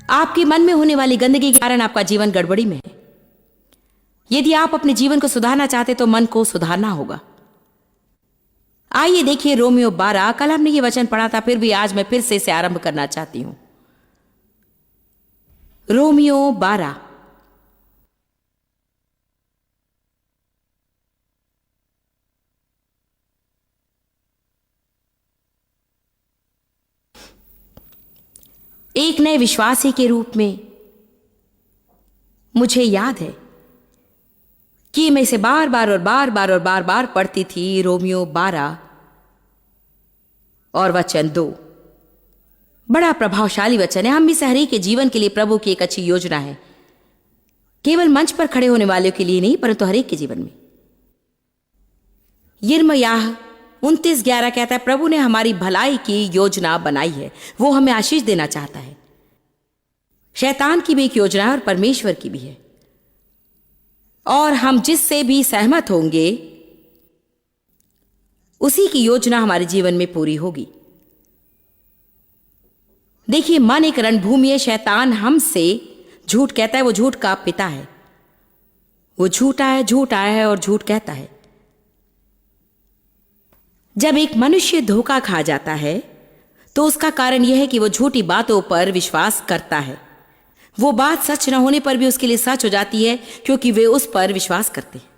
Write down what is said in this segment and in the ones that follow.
आपके मन में होने वाली गंदगी के कारण आपका जीवन गड़बड़ी में है। यदि आप अपने जीवन को सुधारना चाहते तो मन को सुधारना होगा। आइए देखिए रोमियो 12। कल हमने ये वचन पढ़ा था, फिर भी आज मैं फिर से इसे आरंभ करना चाहती हूं। रोमियो 12। एक नए विश्वासी के रूप में मुझे याद है कि मैं इसे बार बार पढ़ती थी। रोमियो 12 और वचन 2 बड़ा प्रभावशाली वचन है। हम भी सहरी के जीवन के लिए प्रभु की एक अच्छी योजना है, केवल मंच पर खड़े होने वालों के लिए नहीं, परंतु हर एक के जीवन में। यिर्मयाह 29:11 कहता है, प्रभु ने हमारी भलाई की योजना बनाई है, वो हमें आशीष देना चाहता है। शैतान की भी एक योजना है और परमेश्वर की भी है, और हम जिससे भी सहमत होंगे उसी की योजना हमारे जीवन में पूरी होगी। देखिए, मन एक रणभूमि है। शैतान हमसे झूठ कहता है, वो झूठ का पिता है। वो झूठ आया है और झूठ कहता है। जब एक मनुष्य धोखा खा जाता है तो उसका कारण यह है कि वो झूठी बातों पर विश्वास करता है। वो बात सच न होने पर भी उसके लिए सच हो जाती है, क्योंकि वे उस पर विश्वास करते हैं।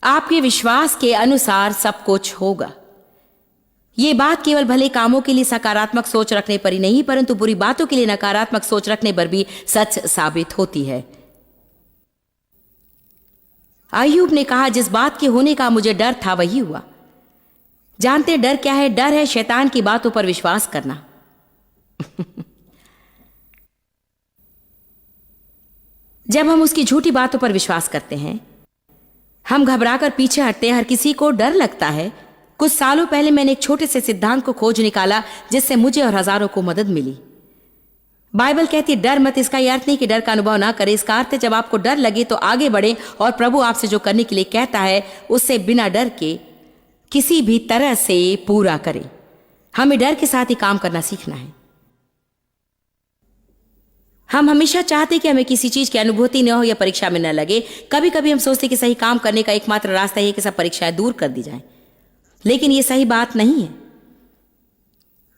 आपके विश्वास के अनुसार सब कुछ होगा। ये बात केवल भले कामों के लिए सकारात्मक सोच रखने पर ही नहीं, परंतु बुरी बातों के लिए नकारात्मक सोच रखने पर भी सच साबित होती है। अय्यूब ने कहा, जिस बात के होने का मुझे डर था वही हुआ। जानते हैं डर क्या है? डर है शैतान की बातों पर विश्वास करना। जब हम उसकी झूठी बातों पर विश्वास करते हैं, हम घबराकर पीछे हटते हैं। हर किसी को डर लगता है। कुछ सालों पहले मैंने एक छोटे से सिद्धांत को खोज निकाला जिससे मुझे और हजारों को मदद मिली। बाइबल कहती है, डर मत। इसका यह अर्थ नहीं कि डर का अनुभव ना करें। इसका अर्थ है जब आपको डर लगे तो आगे बढ़े और प्रभु आपसे जो करने के लिए कहता है उससे बिना डर के किसी भी तरह से पूरा करें। हमें डर के साथ ही काम करना सीखना है। हम हमेशा चाहते कि हमें किसी चीज की अनुभूति न हो या परीक्षा में न लगे। कभी कभी हम सोचते कि सही काम करने का एकमात्र रास्ता है कि सब परीक्षाएं दूर कर दी जाएं, लेकिन ये सही बात नहीं है।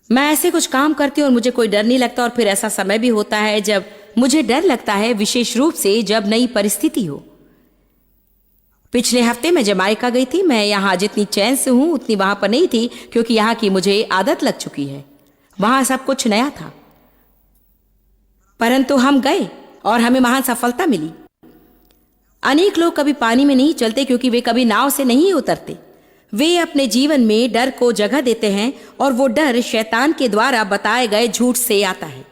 मैं ऐसे कुछ काम करती हूं और मुझे कोई डर नहीं लगता, और फिर ऐसा समय भी होता है जब मुझे डर लगता है, विशेष रूप से जब नई परिस्थिति हो। पिछले हफ्ते मैं जमाइका गई थी। मैं यहां जितनी चैन से हूं उतनी वहां पर नहीं थी, क्योंकि यहां की मुझे आदत लग चुकी है। वहां सब कुछ नया था, परंतु हम गए और हमें महान सफलता मिली। अनेक लोग कभी पानी में नहीं चलते क्योंकि वे कभी नाव से नहीं उतरते। वे अपने जीवन में डर को जगह देते हैं, और वो डर शैतान के द्वारा बताए गए झूठ से आता है।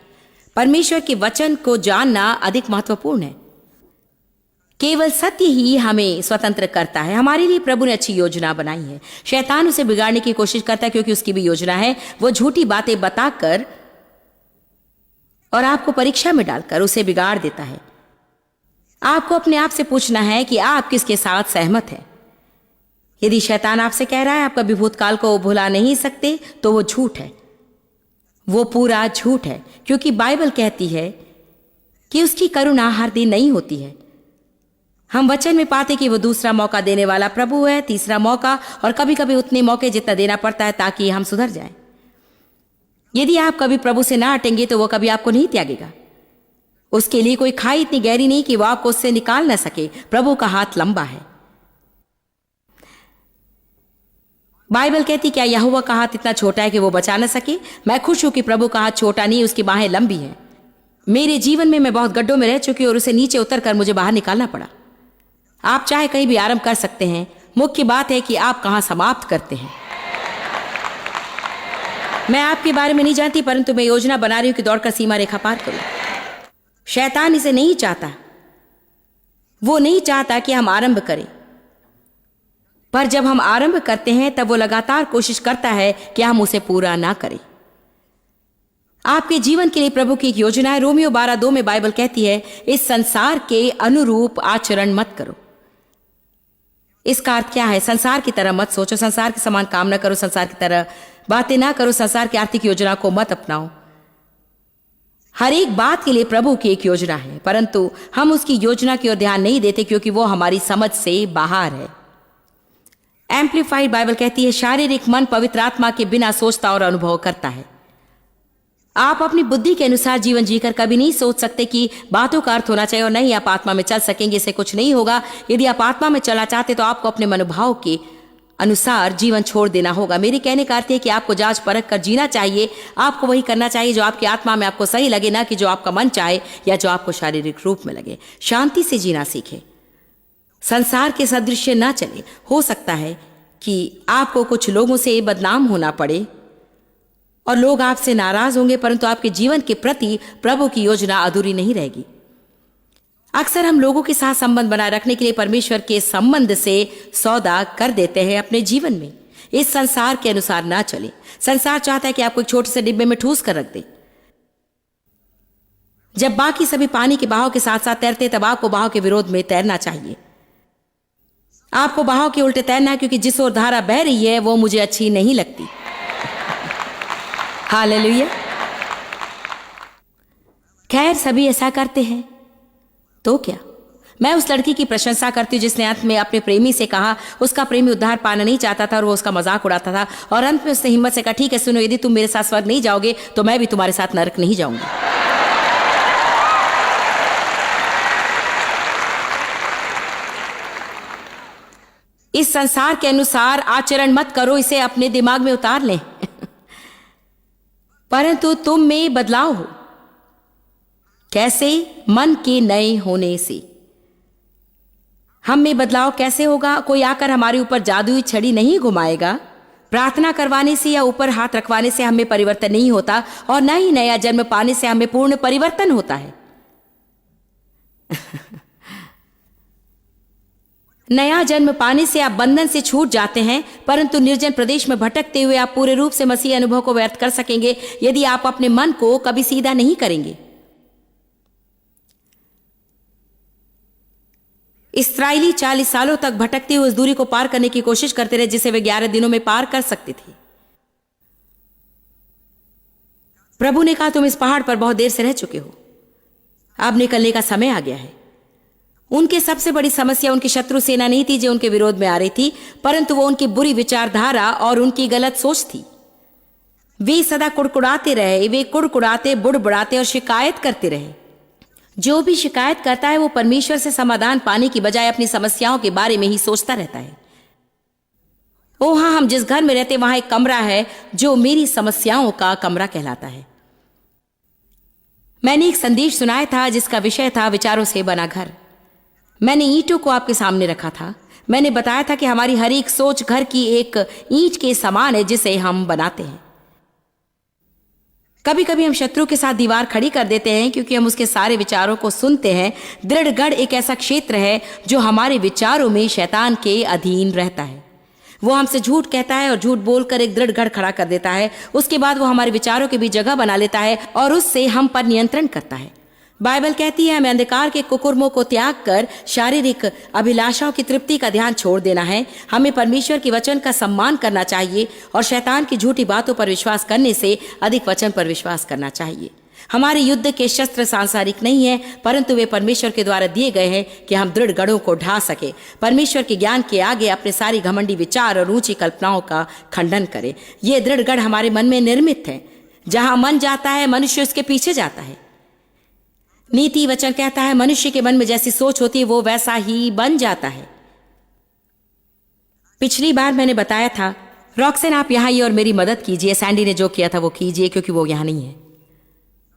परमेश्वर के वचन को जानना अधिक महत्वपूर्ण है। केवल सत्य ही हमें स्वतंत्र करता है। हमारे लिए प्रभु ने अच्छी योजना बनाई है। शैतान उसे बिगाड़ने की कोशिश करता है, क्योंकि उसकी भी योजना है। वो झूठी बातें बताकर और आपको परीक्षा में डालकर उसे बिगाड़ देता है। आपको अपने आप से पूछना है कि आप किसके साथ सहमत हैं। यदि शैतान आपसे कह रहा है आप कभी भूतकाल को भुला नहीं सकते, तो वो झूठ है। वो पूरा झूठ है, क्योंकि बाइबल कहती है कि उसकी करुणा हर दिन नहीं होती है। हम वचन में पाते कि वो दूसरा मौका देने वाला प्रभु है, तीसरा मौका, और कभी कभी उतने मौके जितना देना पड़ता है ताकि हम सुधर जाएं। यदि आप कभी प्रभु से ना हटेंगे तो वो कभी आपको नहीं त्यागेगा। उसके लिए कोई खाई इतनी गहरी नहीं कि वो आपको उससे निकाल न सके। प्रभु का हाथ लंबा है। बाइबल कहती, क्या यहोवा का हाथ इतना छोटा है कि वो बचा न सके? मैं खुश हूं कि प्रभु का हाथ छोटा नहीं, उसकी बाहें लंबी हैं। मेरे जीवन में मैं बहुत गड्ढों में रह चुकी और उसे नीचे उतरकर मुझे बाहर निकालना पड़ा। आप चाहे कहीं भी आरंभ कर सकते हैं, मुख्य बात है कि आप कहां समाप्त करते हैं। मैं आपके बारे में नहीं जानती, परंतु मैं योजना बना रही हूं कि दौड़कर सीमा रेखा पार करूं। शैतान इसे नहीं चाहता। वो नहीं चाहता कि हम आरंभ करें, पर जब हम आरंभ करते हैं तब वो लगातार कोशिश करता है कि हम उसे पूरा ना करें। आपके जीवन के लिए प्रभु की एक योजना है। रोमियो 12:2 में बाइबल कहती है, इस संसार के अनुरूप आचरण मत करो। इसका अर्थ क्या है? संसार की तरह मत सोचो, संसार के समान काम ना करो, संसार की तरह बातें ना करो, संसार की आर्थिक योजना को मत अपनाओ। हर एक बात के लिए प्रभु की एक योजना है, परंतु हम उसकी योजना की ओर ध्यान नहीं देते क्योंकि वो हमारी समझ से बाहर है। एम्प्लीफाइड बाइबल कहती है, शारीरिक मन पवित्र आत्मा के बिना सोचता और अनुभव करता है। आप अपनी बुद्धि के अनुसार जीवन जीकर कभी नहीं सोच सकते कि बातों का अर्थ होना चाहिए और नहीं आप आत्मा में चल सकेंगे, इससे कुछ नहीं होगा। यदि आप आत्मा में चलना चाहते तो आपको अपने मनोभाव के अनुसार जीवन छोड़ देना होगा। मेरे कहने का अर्थ है कि आपको जांच परख कर जीना चाहिए। आपको वही करना चाहिए जो आपकी आत्मा में आपको सही लगे, ना कि जो आपका मन चाहे या जो आपको शारीरिक रूप में लगे। शांति से जीना सीखें, संसार के सदृश ना चले। हो सकता है कि आपको कुछ लोगों से बदनाम होना पड़े और लोग आपसे नाराज होंगे, परंतु आपके जीवन के प्रति प्रभु की योजना अधूरी नहीं रहेगी। अक्सर हम लोगों के साथ संबंध बनाए रखने के लिए परमेश्वर के संबंध से सौदा कर देते हैं अपने जीवन में। इस संसार के अनुसार ना चले। संसार चाहता है कि आपको एक छोटे से डिब्बे में ठूस कर रख दे। जब बाकी सभी पानी के बहाव के साथ साथ तैरते तब आपको बहाव के विरोध में तैरना चाहिए। आपको बहाव के उल्टे तैरना है, क्योंकि जिस ओर धारा बह रही है वो मुझे अच्छी नहीं लगती। हालेलुया। खैर, सभी ऐसा करते हैं तो क्या। मैं उस लड़की की प्रशंसा करती हूँ जिसने अंत में अपने प्रेमी से कहा, उसका प्रेमी उद्धार पाना नहीं चाहता था और वो उसका मजाक उड़ाता था, और अंत में उसने हिम्मत से कहा, ठीक है सुनो, यदि तुम मेरे साथ स्वर्ग नहीं जाओगे तो मैं भी तुम्हारे साथ नरक नहीं जाऊंगी। इस संसार के अनुसार आचरण मत करो, इसे अपने दिमाग में उतार लें। परंतु तुम में बदलाव हो। कैसे? मन के नए होने से। हम में बदलाव कैसे होगा? कोई आकर हमारे ऊपर जादुई छड़ी नहीं घुमाएगा। प्रार्थना करवाने से या ऊपर हाथ रखवाने से हमें परिवर्तन नहीं होता, और न ही नया जन्म पाने से हमें पूर्ण परिवर्तन होता है। नया जन्म पाने से आप बंधन से छूट जाते हैं, परंतु निर्जन प्रदेश में भटकते हुए आप पूरे रूप से मसीह अनुभव को व्यर्थ कर सकेंगे यदि आप अपने मन को कभी सीधा नहीं करेंगे। इस्राएली 40 सालों तक भटकते हुए उस दूरी को पार करने की कोशिश करते रहे जिसे वे 11 दिनों में पार कर सकते थे। प्रभु ने कहा, तुम इस पहाड़ पर बहुत देर से रह चुके हो, अब निकलने का समय आ गया है। उनके सबसे बड़ी समस्या उनकी शत्रु सेना नहीं थी जो उनके विरोध में आ रही थी, परंतु वो उनकी बुरी विचारधारा और उनकी गलत सोच थी। वे सदा कुड़कुड़ाते रहे, वे कुड़कुड़ाते, बुड़बुड़ाते और शिकायत करते रहे। जो भी शिकायत करता है वो परमेश्वर से समाधान पाने की बजाय अपनी समस्याओं के बारे में ही सोचता रहता है। ओ हाँ, हम जिस घर में रहते वहां एक कमरा है जो मेरी समस्याओं का कमरा कहलाता है। मैंने एक संदेश सुनाया था जिसका विषय था विचारों से बना घर। मैंने ईंटों को आपके सामने रखा था। मैंने बताया था कि हमारी हर एक सोच घर की एक ईंट के समान है जिसे हम बनाते हैं। कभी कभी हम शत्रु के साथ दीवार खड़ी कर देते हैं क्योंकि हम उसके सारे विचारों को सुनते हैं। दृढ़ गढ़ एक ऐसा क्षेत्र है जो हमारे विचारों में शैतान के अधीन रहता है। वो हमसे झूठ कहता है और झूठ बोलकर एक दृढ़ गढ़ खड़ा कर देता है। उसके बाद वो हमारे विचारों के भी जगह बना लेता है और उससे हम पर नियंत्रण करता है। बाइबल कहती है हमें अंधकार के कुकर्मों को त्याग कर शारीरिक अभिलाषाओं की तृप्ति का ध्यान छोड़ देना है। हमें परमेश्वर के वचन का सम्मान करना चाहिए और शैतान की झूठी बातों पर विश्वास करने से अधिक वचन पर विश्वास करना चाहिए। हमारे युद्ध के शस्त्र सांसारिक नहीं है, परंतु वे परमेश्वर के द्वारा दिए गए हैं कि हम दृढ़ गढ़ों को ढा सके। परमेश्वर के ज्ञान के आगे अपने सारी घमंडी विचार और ऊंची कल्पनाओं का खंडन करें। ये दृढ़ गढ़ हमारे मन में निर्मित है। जहां मन जाता है मनुष्य उसके पीछे जाता है। नीति वचन कहता है मनुष्य के मन में जैसी सोच होती है वो वैसा ही बन जाता है। पिछली बार मैंने बताया था, रॉक्सन आप यहाँ आइए और मेरी मदद कीजिए। सैंडी ने जो किया था वो कीजिए क्योंकि वो यहाँ नहीं है।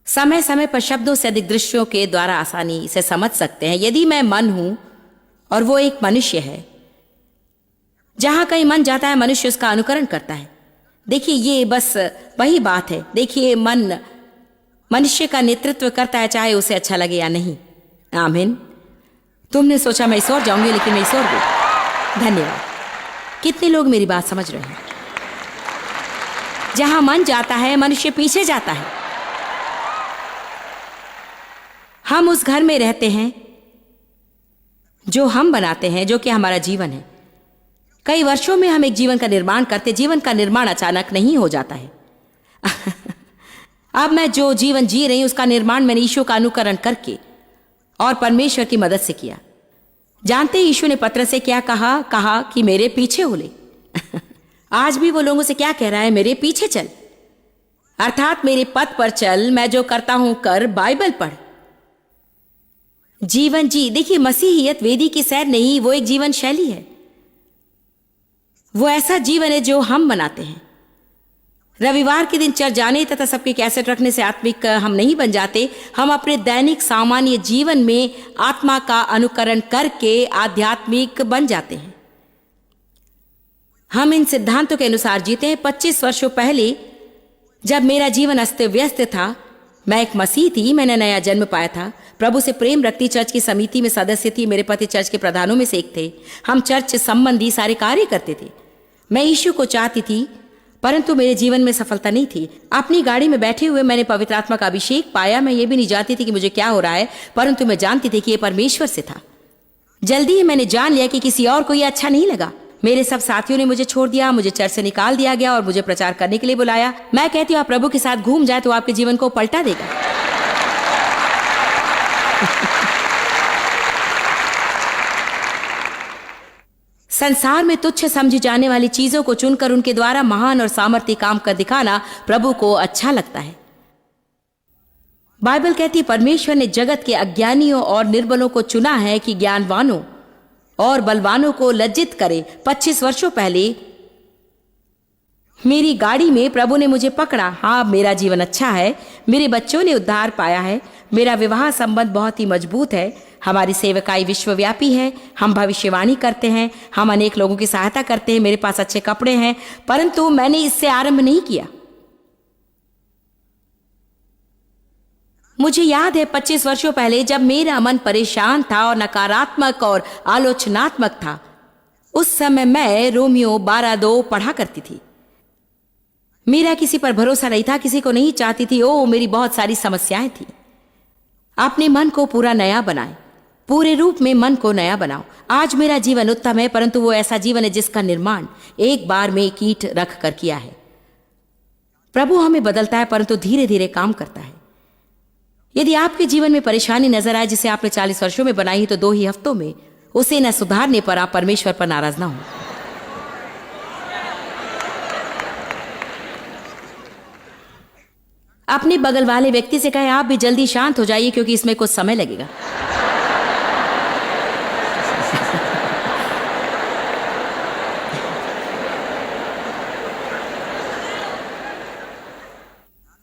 समय समय पर शब्दों से अधिक दृश्यों के द्वारा आसानी से समझ सकते हैं। यदि मैं मन हूं और वो एक मनुष्य है, जहां कहीं मन जाता है मनुष्य उसका अनुकरण करता है। देखिए ये बस वही बात है। देखिए मन मनुष्य का नेतृत्व करता है चाहे उसे अच्छा लगे या नहीं। आमीन। तुमने सोचा मैं इस ओर जाऊंगी लेकिन मैं इस ओर गई। धन्यवाद। कितने लोग मेरी बात समझ रहे हैं? जहां मन जाता है मनुष्य पीछे जाता है। हम उस घर में रहते हैं जो हम बनाते हैं, जो कि हमारा जीवन है। कई वर्षों में हम एक जीवन का निर्माण करते। जीवन का निर्माण अचानक नहीं हो जाता है। अब मैं जो जीवन जी रही हूं उसका निर्माण मैंने यीशु का अनुकरण करके और परमेश्वर की मदद से किया। जानते हैं यीशु ने पतरस से क्या कहा कि मेरे पीछे हो ले। आज भी वो लोगों से क्या कह रहा है? मेरे पीछे चल, अर्थात मेरे पथ पर चल, मैं जो करता हूं कर, बाइबल पढ़, जीवन जी। देखिए, मसीहियत वेदी की सैर नहीं, वो एक जीवन शैली है। वो ऐसा जीवन है जो हम बनाते हैं। रविवार के दिन चर्च जाने तथा सबके कैसेट रखने से आत्मिक हम नहीं बन जाते। हम अपने दैनिक सामान्य जीवन में आत्मा का अनुकरण करके आध्यात्मिक बन जाते हैं। हम इन सिद्धांतों के अनुसार जीते हैं। 25 वर्षों पहले जब मेरा जीवन अस्त व्यस्त था, मैं एक मसीह थी, मैंने नया जन्म पाया था, प्रभु से प्रेम रखती, चर्च की समिति में सदस्य थी, मेरे पति चर्च के प्रधानों में से एक थे, हम चर्च संबंधी सारे कार्य करते थे। मैं यीशु को चाहती थी, परंतु मेरे जीवन में सफलता नहीं थी। अपनी गाड़ी में बैठे हुए मैंने पवित्र आत्मा का अभिषेक पाया। मैं ये भी नहीं जानती थी कि मुझे क्या हो रहा है, परंतु मैं जानती थी कि ये परमेश्वर से था। जल्दी ही मैंने जान लिया कि किसी और को ये अच्छा नहीं लगा। मेरे सब साथियों ने मुझे छोड़ दिया, मुझे चर्च से निकाल दिया गया और मुझे प्रचार करने के लिए बुलाया। मैं कहती हूँ, आप प्रभु के साथ घूम जाए तो आपके जीवन को पलटा देगा। संसार में तुच्छ समझी जाने वाली चीजों को चुनकर उनके द्वारा महान और सामर्थ्य काम कर दिखाना प्रभु को अच्छा लगता है। बाइबल कहती है, परमेश्वर ने जगत के अज्ञानियों और निर्बलों को चुना है कि ज्ञानवानों और बलवानों को लज्जित करे। 25 वर्षों पहले मेरी गाड़ी में प्रभु ने मुझे पकड़ा। हाँ, मेरा जीवन अच्छा है, मेरे बच्चों ने उद्धार पाया है, मेरा विवाह संबंध बहुत ही मजबूत है, हमारी सेवकाई विश्वव्यापी है, हम भविष्यवाणी करते हैं, हम अनेक लोगों की सहायता करते हैं, मेरे पास अच्छे कपड़े हैं। परंतु मैंने इससे आरंभ नहीं किया। मुझे याद है 25 वर्षों पहले जब मेरा मन परेशान था और नकारात्मक और आलोचनात्मक था, उस समय मैं रोमियो 12:2 पढ़ा करती थी। मेरा किसी पर भरोसा नहीं था, किसी को नहीं चाहती थी। मेरी बहुत सारी समस्याएं थी। अपने मन को पूरा नया बनाए, पूरे रूप में मन को नया बनाओ। आज मेरा जीवन उत्तम है, परंतु वो ऐसा जीवन है जिसका निर्माण एक बार में कीट रख कर किया है। प्रभु हमें बदलता है, परंतु धीरे धीरे काम करता है। यदि आपके जीवन में परेशानी नजर आए जिसे आपने 40 वर्षों में बनाई, तो 2 ही हफ्तों में उसे न सुधारने पर आप परमेश्वर पर नाराज ना हो। अपने बगल वाले व्यक्ति से कहें, आप भी जल्दी शांत हो जाइए क्योंकि इसमें कुछ समय लगेगा।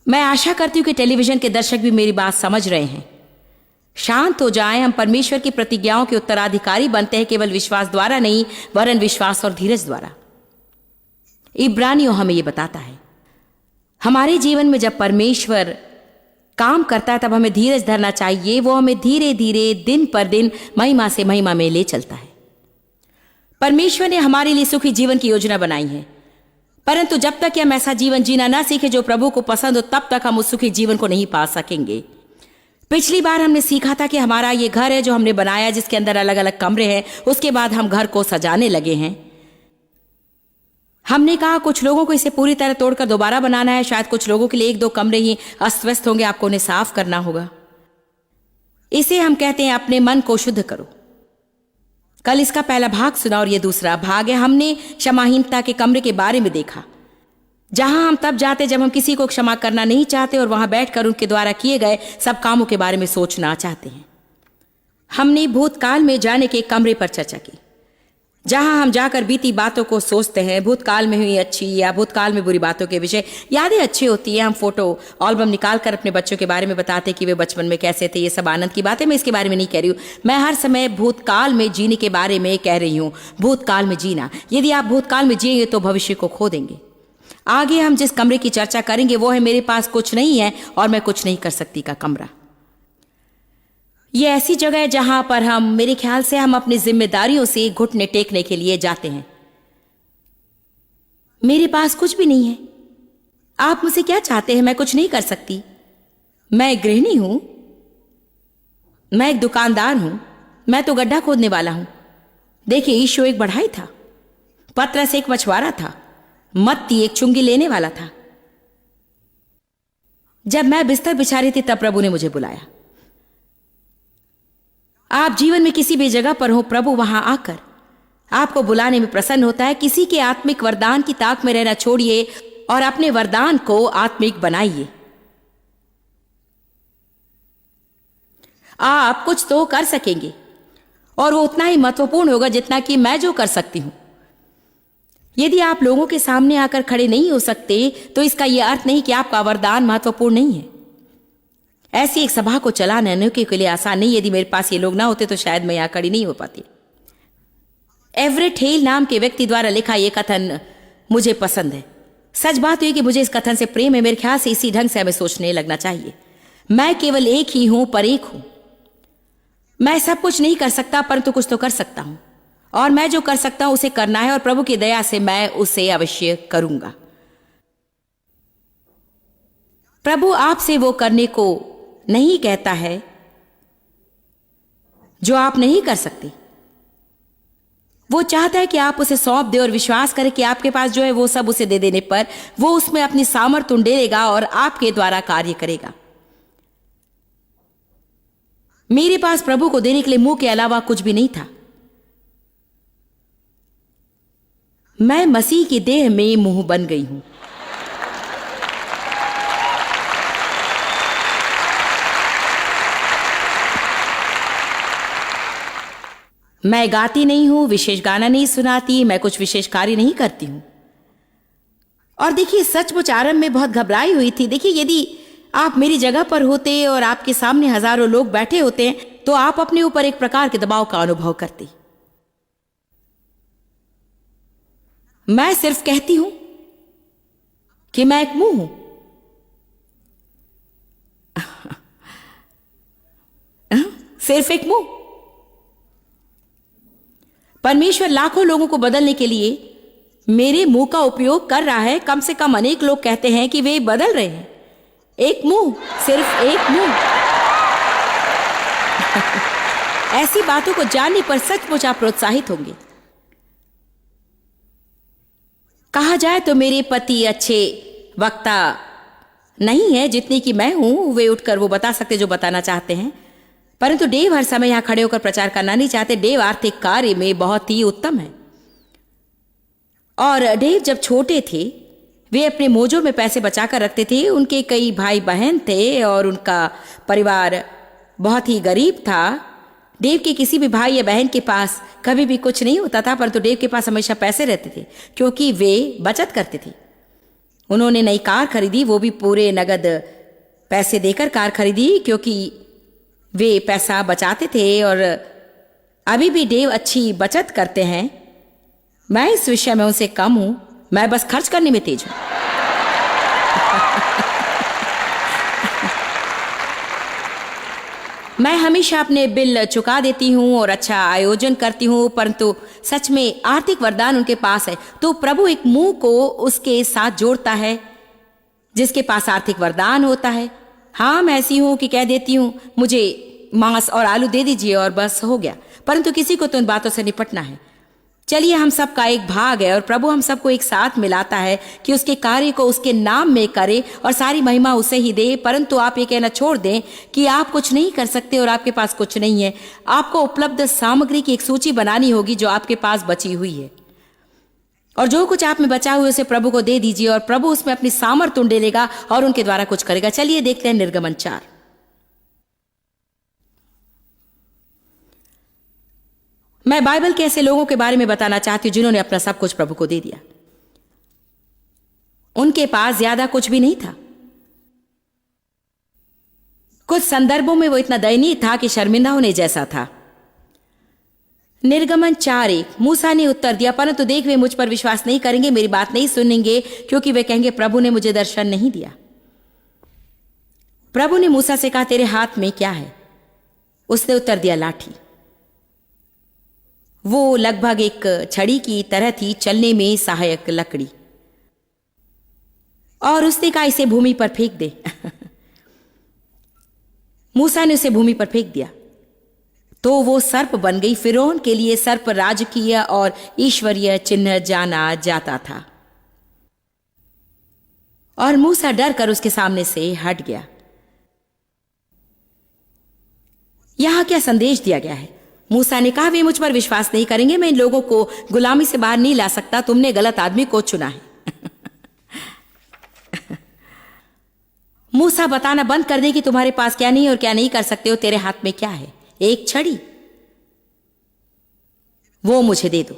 मैं आशा करती हूं कि टेलीविजन के दर्शक भी मेरी बात समझ रहे हैं। शांत हो जाएं। हम परमेश्वर की प्रतिज्ञाओं के उत्तराधिकारी बनते हैं, केवल विश्वास द्वारा नहीं, वरन विश्वास और धीरज द्वारा। इब्रानियों हमें यह बताता है। हमारे जीवन में जब परमेश्वर काम करता है तब हमें धीरज धरना चाहिए। वो हमें धीरे धीरे दिन पर दिन महिमा से महिमा में ले चलता है। परमेश्वर ने हमारे लिए सुखी जीवन की योजना बनाई है, परंतु जब तक हम ऐसा जीवन जीना ना सीखे जो प्रभु को पसंद हो, तब तक हम उस सुखी जीवन को नहीं पा सकेंगे। पिछली बार हमने सीखा था कि हमारा ये घर है जो हमने बनाया, जिसके अंदर अलग अलग कमरे हैं। उसके बाद हम घर को सजाने लगे हैं। हमने कहा कुछ लोगों को इसे पूरी तरह तोड़कर दोबारा बनाना है। शायद कुछ लोगों के लिए 1-2 कमरे ही अस्त व्यस्त होंगे, आपको उन्हें साफ करना होगा। इसे हम कहते हैं अपने मन को शुद्ध करो। कल इसका पहला भाग सुना और ये दूसरा भाग है। हमने क्षमाहीनता के कमरे के बारे में देखा, जहां हम तब जाते जब हम किसी को क्षमा करना नहीं चाहते और वहां बैठकर उनके द्वारा किए गए सब कामों के बारे में सोचना चाहते हैं। हमने भूतकाल में जाने के कमरे पर चर्चा की, जहां हम जाकर बीती बातों को सोचते हैं, भूतकाल में हुई अच्छी या भूतकाल में बुरी बातों के विषय। यादें अच्छी होती है। हम फोटो एल्बम निकाल कर अपने बच्चों के बारे में बताते कि वे बचपन में कैसे थे। ये सब आनंद की बातें। मैं इसके बारे में नहीं कह रही हूँ। मैं हर समय भूतकाल में जीने के बारे में कह रही हूँ। भूतकाल में जीना। यदि आप भूतकाल में जिएंगे तो भविष्य को खो देंगे। आगे हम जिस कमरे की चर्चा करेंगे वो है मेरे पास कुछ नहीं है और मैं कुछ नहीं कर सकती का कमरा। यह ऐसी जगह है जहां पर हम, मेरे ख्याल से हम अपनी जिम्मेदारियों से घुटने टेकने के लिए जाते हैं। मेरे पास कुछ भी नहीं है। आप मुझसे क्या चाहते हैं? मैं कुछ नहीं कर सकती। मैं एक गृहिणी हूं, मैं एक दुकानदार हूं, मैं तो गड्ढा खोदने वाला हूं। देखिए, यीशु एक बढ़ाई था, पतरस एक मछुआरा था, मत्ती एक चुंगी लेने वाला था। जब मैं बिस्तर बिछा रही थी तब प्रभु ने मुझे बुलाया। आप जीवन में किसी भी जगह पर हो, प्रभु वहां आकर आपको बुलाने में प्रसन्न होता है। किसी के आत्मिक वरदान की ताक में रहना छोड़िए और अपने वरदान को आत्मिक बनाइए। आप कुछ तो कर सकेंगे और वो उतना ही महत्वपूर्ण होगा जितना कि मैं जो कर सकती हूं। यदि आप लोगों के सामने आकर खड़े नहीं हो सकते तो इसका यह अर्थ नहीं कि आपका वरदान महत्वपूर्ण नहीं है। ऐसी एक सभा को चलाना अनेकों के लिए आसान नहीं। यदि मेरे पास ये लोग ना होते तो शायद मैं यहां खड़ी नहीं हो पाती। एवरेट हेल नाम के व्यक्ति द्वारा लिखा यह कथन मुझे पसंद है। सच बात यह कि मुझे इस कथन से प्रेम है। मेरे ख्याल से इसी ढंग से हमें सोचने लगना चाहिए। मैं केवल एक ही हूं, पर एक हूं। मैं सब कुछ नहीं कर सकता, परंतु कुछ तो कर सकता हूं, और मैं जो कर सकता हूं उसे करना है, और प्रभु की दया से मैं उसे अवश्य करूंगा। प्रभु आपसे वो करने को नहीं कहता है जो आप नहीं कर सकते। वो चाहता है कि आप उसे सौंप दे और विश्वास करें कि आपके पास जो है वो सब उसे दे देने पर वो उसमें अपनी सामर्थ्य उंडेलेगा और आपके द्वारा कार्य करेगा। मेरे पास प्रभु को देने के लिए मुंह के अलावा कुछ भी नहीं था। मैं मसीह की देह में मुंह बन गई हूं। मैं गाती नहीं हूं, विशेष गाना नहीं सुनाती, मैं कुछ विशेष कार्य नहीं करती हूं। और देखिए, सचमुच आरंभ में बहुत घबराई हुई थी। देखिए, यदि आप मेरी जगह पर होते और आपके सामने हजारों लोग बैठे होते हैं तो आप अपने ऊपर एक प्रकार के दबाव का अनुभव करते। मैं सिर्फ कहती हूं कि मैं एक मुंह हूं। सिर्फ एक मुंह। परमेश्वर लाखों लोगों को बदलने के लिए मेरे मुंह का उपयोग कर रहा है। कम से कम अनेक लोग कहते हैं कि वे बदल रहे हैं। एक मुंह, सिर्फ एक मुंह। ऐसी बातों को जानने पर सचमुच आप प्रोत्साहित होंगे। कहा जाए तो मेरे पति अच्छे वक्ता नहीं है जितनी कि मैं हूं। वे उठकर वो बता सकते जो बताना चाहते हैं, परंतु डेव हर समय यहां खड़े होकर प्रचार करना नहीं चाहते। डेव आर्थिक कार्य में बहुत ही उत्तम है। और डेव जब छोटे थे वे अपने मोजों में पैसे बचाकर रखते थे। उनके कई भाई बहन थे और उनका परिवार बहुत ही गरीब था। डेव के किसी भी भाई या बहन के पास कभी भी कुछ नहीं होता था, परंतु डेव के पास हमेशा पैसे रहते थे क्योंकि वे बचत करते थे। उन्होंने नई कार खरीदी, वो भी पूरे नगद पैसे देकर कार खरीदी क्योंकि वे पैसा बचाते थे। और अभी भी डेव अच्छी बचत करते हैं। मैं इस विषय में उनसे कम हूं। मैं बस खर्च करने में तेज हूं। मैं हमेशा अपने बिल चुका देती हूं और अच्छा आयोजन करती हूं, परंतु सच में आर्थिक वरदान उनके पास है तो प्रभु एक मुंह को उसके साथ जोड़ता है जिसके पास आर्थिक वरदान होता है। हाँ, मैं ऐसी हूं कि कह देती हूं मुझे मांस और आलू दे दीजिए और बस हो गया, परंतु किसी को तो उन बातों से निपटना है। चलिए, हम सब का एक भाग है और प्रभु हम सबको एक साथ मिलाता है कि उसके कार्य को उसके नाम में करे और सारी महिमा उसे ही दे। परंतु आप ये कहना छोड़ दें कि आप कुछ नहीं कर सकते और आपके पास कुछ नहीं है। आपको उपलब्ध सामग्री की एक सूची बनानी होगी जो आपके पास बची हुई है, और जो कुछ आप में बचा हुआ उसे प्रभु को दे दीजिए और प्रभु उसमें अपनी सामर्थ्य उंडेलेगा और उनके द्वारा कुछ करेगा। चलिए देखते हैं निर्गमन 4। मैं बाइबल के ऐसे लोगों के बारे में बताना चाहती हूं जिन्होंने अपना सब कुछ प्रभु को दे दिया। उनके पास ज्यादा कुछ भी नहीं था। कुछ संदर्भों में वो इतना दयनीय था कि शर्मिंदा होने जैसा था। निर्गमन 4:1। मूसा ने उत्तर दिया, परंतु देख वे मुझ पर विश्वास नहीं करेंगे, मेरी बात नहीं सुनेंगे, क्योंकि वे कहेंगे प्रभु ने मुझे दर्शन नहीं दिया। प्रभु ने मूसा से कहा, तेरे हाथ में क्या है? उसने उत्तर दिया, लाठी। वो लगभग एक छड़ी की तरह थी, चलने में सहायक लकड़ी। और उसने कहा, इसे भूमि पर फेंक दे। मूसा ने उसे भूमि पर फेंक दिया तो वो सर्प बन गई। फिरौन के लिए सर्प राजकीय और ईश्वरीय चिन्ह जाना जाता था। और मूसा डर कर उसके सामने से हट गया। यहां क्या संदेश दिया गया है? मूसा ने कहा, वे मुझ पर विश्वास नहीं करेंगे, मैं इन लोगों को गुलामी से बाहर नहीं ला सकता, तुमने गलत आदमी को चुना है। मूसा बताना बंद कर दे कि तुम्हारे पास क्या नहीं और क्या नहीं कर सकते हो। तेरे हाथ में क्या है? एक छड़ी, वो मुझे दे दो।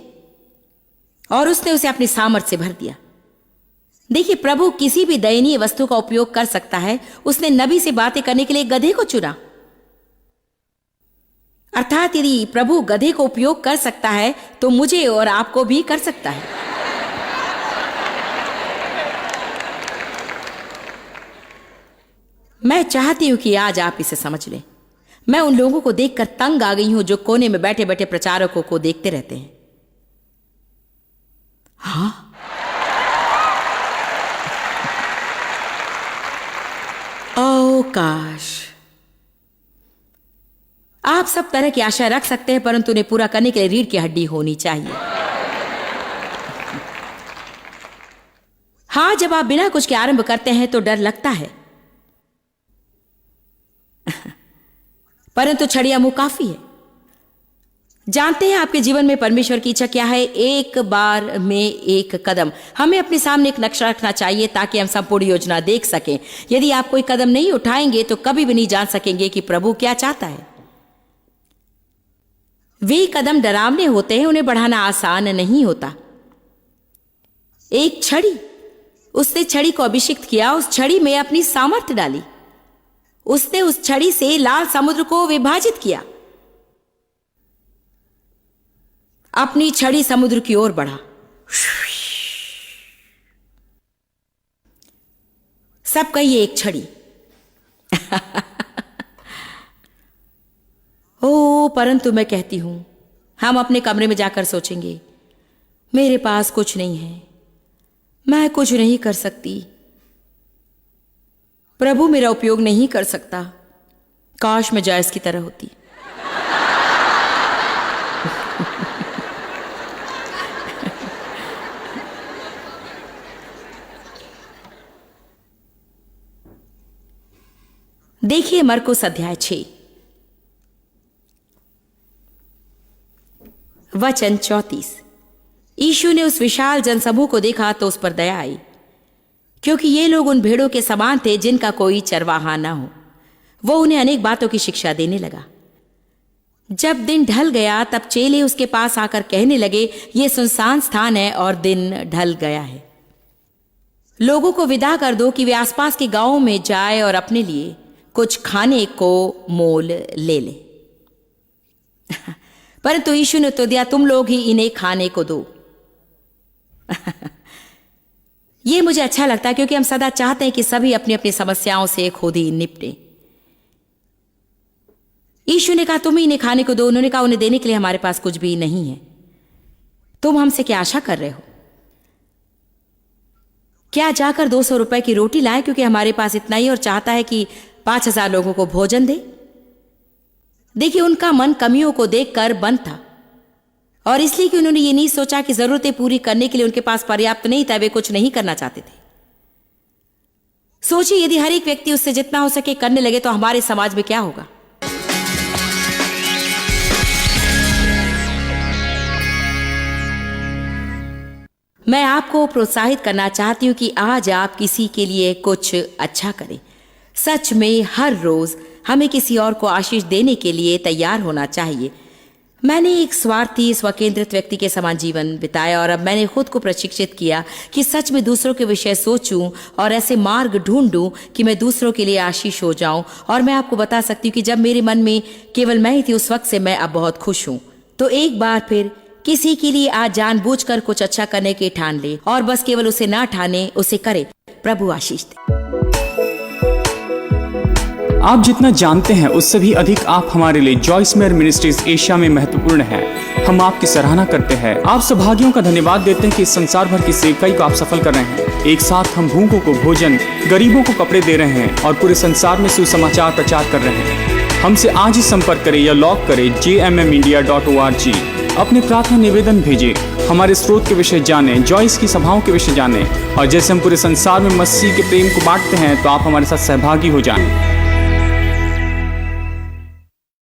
और उसने उसे अपनी सामर्थ से भर दिया। देखिए, प्रभु किसी भी दयनीय वस्तु का उपयोग कर सकता है। उसने नबी से बातें करने के लिए गधे को चुना। अर्थात यदि प्रभु गधे को उपयोग कर सकता है तो मुझे और आपको भी कर सकता है। मैं चाहती हूं कि आज आप इसे समझ लें। मैं उन लोगों को देखकर तंग आ गई हूं जो कोने में बैठे बैठे प्रचारकों को देखते रहते हैं। हाँ, ओ काश आप सब तरह की आशा रख सकते हैं, परंतु उन्हें पूरा करने के लिए रीढ़ की हड्डी होनी चाहिए। हाँ, जब आप बिना कुछ के आरंभ करते हैं तो डर लगता है, परंतु छड़िया मुंह काफी है। जानते हैं आपके जीवन में परमेश्वर की इच्छा क्या है? एक बार में एक कदम। हमें अपने सामने एक नक्शा रखना चाहिए ताकि हम संपूर्ण योजना देख सकें। यदि आप कोई कदम नहीं उठाएंगे तो कभी भी नहीं जान सकेंगे कि प्रभु क्या चाहता है। वे कदम डरावने होते हैं, उन्हें बढ़ाना आसान नहीं होता। एक छड़ी, उसने छड़ी को अभिषिक्त किया, उस छड़ी में अपनी सामर्थ्य डाली। उसने उस छड़ी से लाल समुद्र को विभाजित किया। अपनी छड़ी समुद्र की ओर बढ़ा। सब कहिए एक छड़ी। ओ, परंतु मैं कहती हूं, हम अपने कमरे में जाकर सोचेंगे, मेरे पास कुछ नहीं है, मैं कुछ नहीं कर सकती, प्रभु मेरा उपयोग नहीं कर सकता। काश मैं जायज की तरह होती। देखिए मरकुस अध्याय 6 वचन 34। यीशु ने उस विशाल जनसमूह को देखा तो उस पर दया आई, क्योंकि ये लोग उन भेड़ों के समान थे जिनका कोई चरवाहा न हो। वो उन्हें अनेक बातों की शिक्षा देने लगा। जब दिन ढल गया तब चेले उसके पास आकर कहने लगे, ये सुनसान स्थान है और दिन ढल गया है, लोगों को विदा कर दो कि वे आसपास के गांवों में जाए और अपने लिए कुछ खाने को मोल ले ले। परंतु यीशु ने तो दिया, तुम लोग ही इन्हें खाने को दो। ये मुझे अच्छा लगता है क्योंकि हम सदा चाहते हैं कि सभी अपनी अपनी समस्याओं से खुद ही निपटे। यीशु ने कहा, तुम ही इन्हें खाने को दो। उन्होंने कहा, उन्हें देने के लिए हमारे पास कुछ भी नहीं है। तुम हमसे क्या आशा कर रहे हो? क्या जाकर 200 रुपए की रोटी लाए क्योंकि हमारे पास इतना ही और चाहता है कि 5000 लोगों को भोजन दे? देखिए, उनका मन कमियों को देखकर बंद था और इसलिए कि उन्होंने ये नहीं सोचा कि जरूरतें पूरी करने के लिए उनके पास पर्याप्त नहीं था, वे कुछ नहीं करना चाहते थे। सोचिए, यदि हर एक व्यक्ति उससे जितना हो सके करने लगे तो हमारे समाज में क्या होगा? मैं आपको प्रोत्साहित करना चाहती हूं कि आज आप किसी के लिए कुछ अच्छा करें। सच में हर रोज हमें किसी और को आशीष देने के लिए तैयार होना चाहिए। मैंने एक स्वार्थी स्वकेंद्रित व्यक्ति के समान जीवन बिताया और अब मैंने खुद को प्रशिक्षित किया कि सच में दूसरों के विषय सोचूं और ऐसे मार्ग ढूंढूं कि मैं दूसरों के लिए आशीष हो जाऊं। और मैं आपको बता सकती हूं कि जब मेरे मन में केवल मैं ही थी, उस वक्त से मैं अब बहुत खुश हूं। तो एक बार फिर किसी के लिए आज जानबूझकर कुछ अच्छा करने की ठान ले और बस केवल उसे ना ठाने, उसे करे। प्रभु आशीष दे। आप जितना जानते हैं उससे भी अधिक आप हमारे लिए जॉयस मेयर मिनिस्ट्रीज एशिया में महत्वपूर्ण है। हम आपकी सराहना करते हैं। आप सौभाग्यों का धन्यवाद देते हैं कि इस संसार भर की सेवकाई को आप सफल कर रहे हैं। एक साथ हम भूखों को भोजन, गरीबों को कपड़े दे रहे हैं और पूरे संसार में सुसमाचार प्रचार कर रहे हैं। हमसे आज ही संपर्क करें या लॉग करें jmmindia.org। अपने प्रार्थना निवेदन भेजें, हमारे स्रोत के विषय जानें, जॉइस की सभाओं के विषय जानें, और जैसे हम पूरे संसार में मसीह के प्रेम को बांटते हैं तो आप हमारे साथ सहभागी हो जाएं।